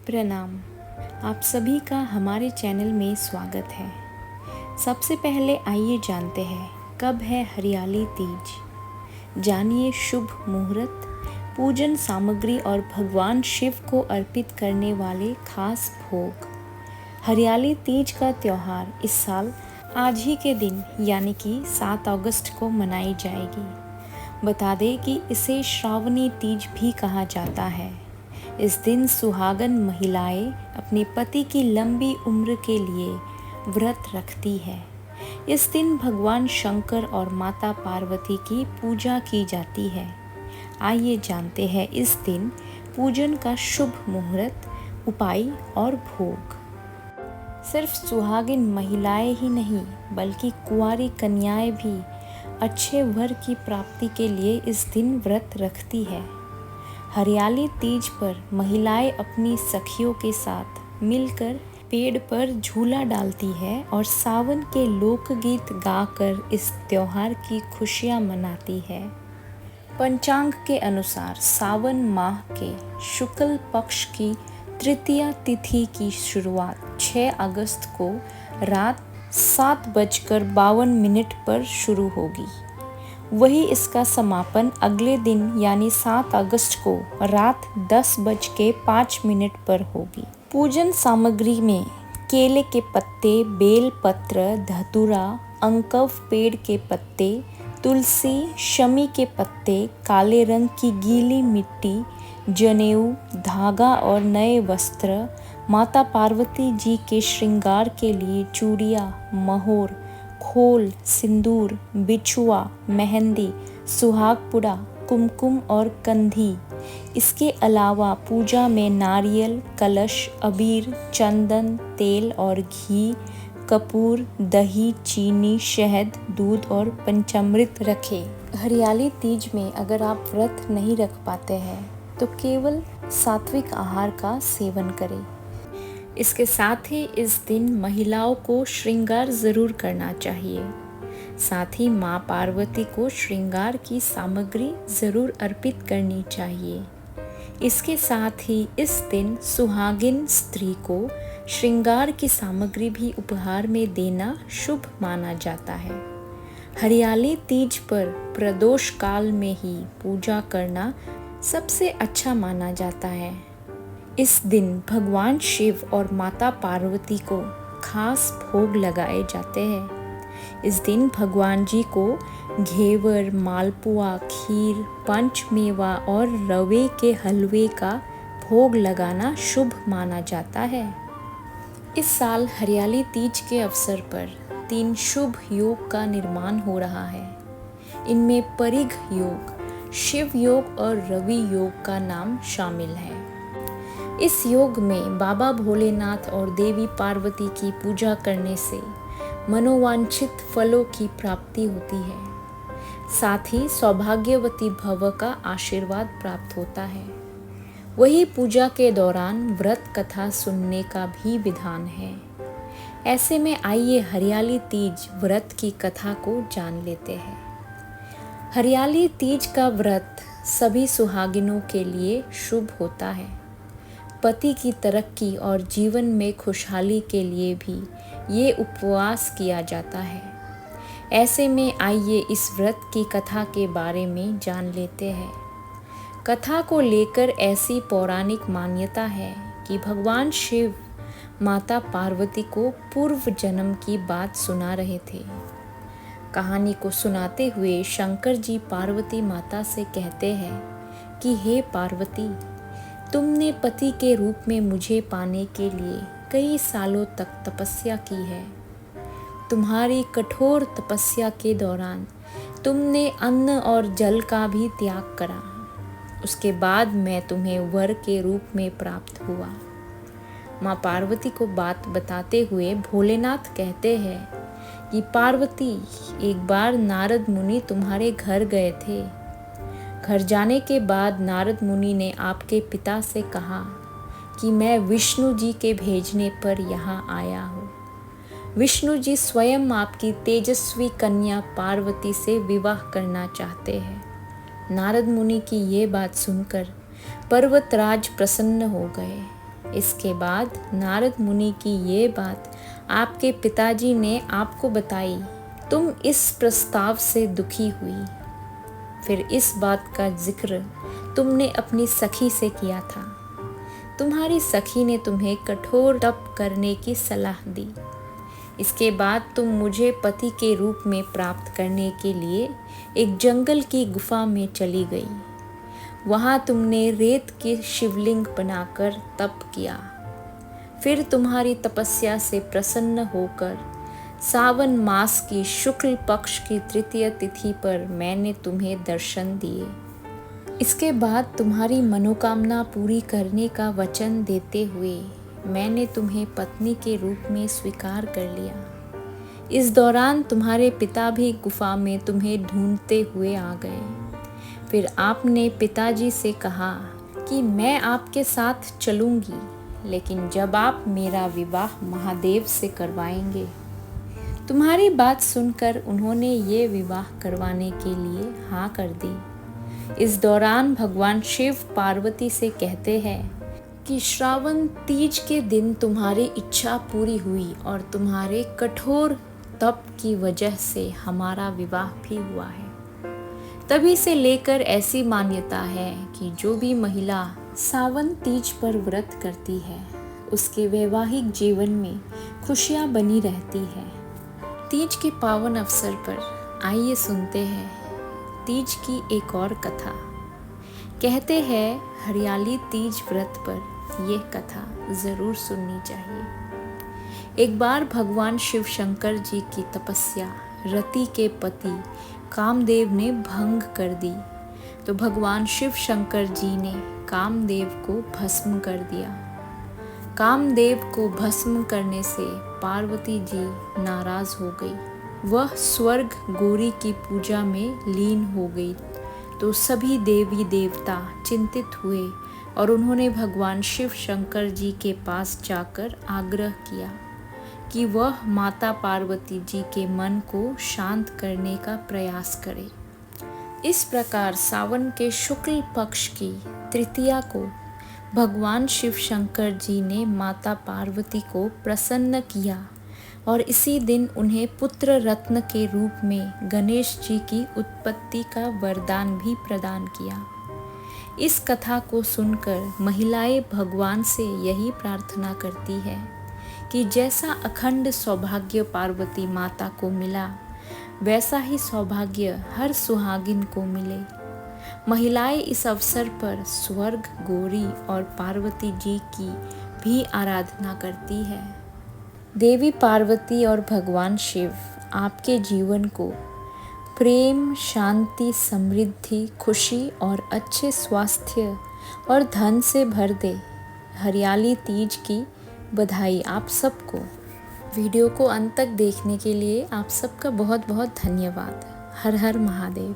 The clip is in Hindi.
प्रणाम। आप सभी का हमारे चैनल में स्वागत है। सबसे पहले आइए जानते हैं कब है हरियाली तीज। जानिए शुभ मुहूर्त, पूजन सामग्री और भगवान शिव को अर्पित करने वाले खास भोग। हरियाली तीज का त्यौहार इस साल आज ही के दिन यानी कि 7 अगस्त को मनाई जाएगी। बता दें कि इसे श्रावणी तीज भी कहा जाता है। इस दिन सुहागन महिलाएं अपने पति की लंबी उम्र के लिए व्रत रखती है। इस दिन भगवान शंकर और माता पार्वती की पूजा की जाती है। आइए जानते हैं इस दिन पूजन का शुभ मुहूर्त, उपाय और भोग। सिर्फ सुहागिन महिलाएं ही नहीं बल्कि कुंवारी कन्याएं भी अच्छे वर की प्राप्ति के लिए इस दिन व्रत रखती है। हरियाली तीज पर महिलाएं अपनी सखियों के साथ मिलकर पेड़ पर झूला डालती है और सावन के लोकगीत गाकर इस त्योहार की खुशियां मनाती है। पंचांग के अनुसार सावन माह के शुक्ल पक्ष की तृतीया तिथि की शुरुआत 6 अगस्त को रात 7:52 पर शुरू होगी। वही इसका समापन अगले दिन यानी 7 अगस्त को रात 10:05 पर होगी। पूजन सामग्री में केले के पत्ते, बेल पत्र, धतूरा, अंकव पेड़ के पत्ते, तुलसी, शमी के पत्ते, काले रंग की गीली मिट्टी, जनेऊ, धागा और नए वस्त्र, माता पार्वती जी के श्रृंगार के लिए चूड़ियाँ, मोहर, खोल, सिंदूर, बिछुआ, मेहंदी, सुहागपुड़ा, कुमकुम और कंधी। इसके अलावा पूजा में नारियल, कलश, अबीर, चंदन, तेल और घी, कपूर, दही, चीनी, शहद, दूध और पंचामृत रखें। हरियाली तीज में अगर आप व्रत नहीं रख पाते हैं तो केवल सात्विक आहार का सेवन करें। इसके साथ ही इस दिन महिलाओं को श्रृंगार जरूर करना चाहिए। साथ ही माँ पार्वती को श्रृंगार की सामग्री जरूर अर्पित करनी चाहिए। इसके साथ ही इस दिन सुहागिन स्त्री को श्रृंगार की सामग्री भी उपहार में देना शुभ माना जाता है। हरियाली तीज पर प्रदोष काल में ही पूजा करना सबसे अच्छा माना जाता है। इस दिन भगवान शिव और माता पार्वती को खास भोग लगाए जाते हैं। इस दिन भगवान जी को घेवर, मालपुआ, खीर, पंचमेवा और रवे के हलवे का भोग लगाना शुभ माना जाता है। इस साल हरियाली तीज के अवसर पर 3 शुभ योग का निर्माण हो रहा है। इनमें परिघ योग, शिव योग और रवि योग का नाम शामिल है। इस योग में बाबा भोलेनाथ और देवी पार्वती की पूजा करने से मनोवांछित फलों की प्राप्ति होती है। साथ ही सौभाग्यवती भव का आशीर्वाद प्राप्त होता है। वही पूजा के दौरान व्रत कथा सुनने का भी विधान है। ऐसे में आइए हरियाली तीज व्रत की कथा को जान लेते हैं। हरियाली तीज का व्रत सभी सुहागिनों के लिए शुभ होता है। पति की तरक्की और जीवन में खुशहाली के लिए भी ये उपवास किया जाता है। ऐसे में आइए इस व्रत की कथा के बारे में जान लेते हैं। कथा को लेकर ऐसी पौराणिक मान्यता है कि भगवान शिव माता पार्वती को पूर्व जन्म की बात सुना रहे थे। कहानी को सुनाते हुए शंकर जी पार्वती माता से कहते हैं कि हे पार्वती, तुमने पति के रूप में मुझे पाने के लिए कई सालों तक तपस्या की है। तुम्हारी कठोर तपस्या के दौरान तुमने अन्न और जल का भी त्याग करा। उसके बाद मैं तुम्हें वर के रूप में प्राप्त हुआ। माँ पार्वती को बात बताते हुए भोलेनाथ कहते हैं कि पार्वती, एक बार नारद मुनि तुम्हारे घर गए थे। घर जाने के बाद नारद मुनि ने आपके पिता से कहा कि मैं विष्णु जी के भेजने पर यहाँ आया हूँ। विष्णु जी स्वयं आपकी तेजस्वी कन्या पार्वती से विवाह करना चाहते हैं। नारद मुनि की ये बात सुनकर पर्वतराज प्रसन्न हो गए। इसके बाद नारद मुनि की ये बात आपके पिताजी ने आपको बताई। तुम इस प्रस्ताव से दुखी हुई। फिर इस बात का जिक्र तुमने अपनी सखी से किया था। तुम्हारी सखी ने तुम्हें कठोर तप करने की सलाह दी। इसके बाद तुम मुझे पति के रूप में प्राप्त करने के लिए एक जंगल की गुफा में चली गई। वहाँ तुमने रेत के शिवलिंग बनाकर तप किया। फिर तुम्हारी तपस्या से प्रसन्न होकर सावन मास की शुक्ल पक्ष की तृतीय तिथि पर मैंने तुम्हें दर्शन दिए। इसके बाद तुम्हारी मनोकामना पूरी करने का वचन देते हुए मैंने तुम्हें पत्नी के रूप में स्वीकार कर लिया। इस दौरान तुम्हारे पिता भी गुफा में तुम्हें ढूंढते हुए आ गए। फिर आपने पिताजी से कहा कि मैं आपके साथ चलूंगी, लेकिन जब आप मेरा विवाह महादेव से करवाएंगे। तुम्हारी बात सुनकर उन्होंने ये विवाह करवाने के लिए हाँ कर दी। इस दौरान भगवान शिव पार्वती से कहते हैं कि श्रावण तीज के दिन तुम्हारी इच्छा पूरी हुई और तुम्हारे कठोर तप की वजह से हमारा विवाह भी हुआ है। तभी से लेकर ऐसी मान्यता है कि जो भी महिला सावन तीज पर व्रत करती है उसके वैवाहिक जीवन में खुशियां बनी रहती है। तीज के पावन अवसर पर आइए सुनते हैं तीज की एक और कथा। कहते हैं हरियाली तीज व्रत पर यह कथा जरूर सुननी चाहिए। एक बार भगवान शिव शंकर जी की तपस्या रति के पति कामदेव ने भंग कर दी, तो भगवान शिव शंकर जी ने कामदेव को भस्म कर दिया। कामदेव को भस्म करने से पार्वती जी नाराज हो गई। वह स्वर्ग गौरी की पूजा में लीन हो गई। तो सभी देवी देवता चिंतित हुए और उन्होंने भगवान शिव शंकर जी के पास जाकर आग्रह किया कि वह माता पार्वती जी के मन को शांत करने का प्रयास करे। इस प्रकार सावन के शुक्ल पक्ष की तृतीया को भगवान शिव शंकर जी ने माता पार्वती को प्रसन्न किया और इसी दिन उन्हें पुत्र रत्न के रूप में गणेश जी की उत्पत्ति का वरदान भी प्रदान किया। इस कथा को सुनकर महिलाएं भगवान से यही प्रार्थना करती है कि जैसा अखंड सौभाग्य पार्वती माता को मिला, वैसा ही सौभाग्य हर सुहागिन को मिले। महिलाएं इस अवसर पर स्वर्ग गौरी और पार्वती जी की भी आराधना करती है। देवी पार्वती और भगवान शिव आपके जीवन को प्रेम, शांति, समृद्धि, खुशी और अच्छे स्वास्थ्य और धन से भर दे। हरियाली तीज की बधाई आप सबको। वीडियो को अंत तक देखने के लिए आप सबका बहुत बहुत धन्यवाद। हर हर महादेव।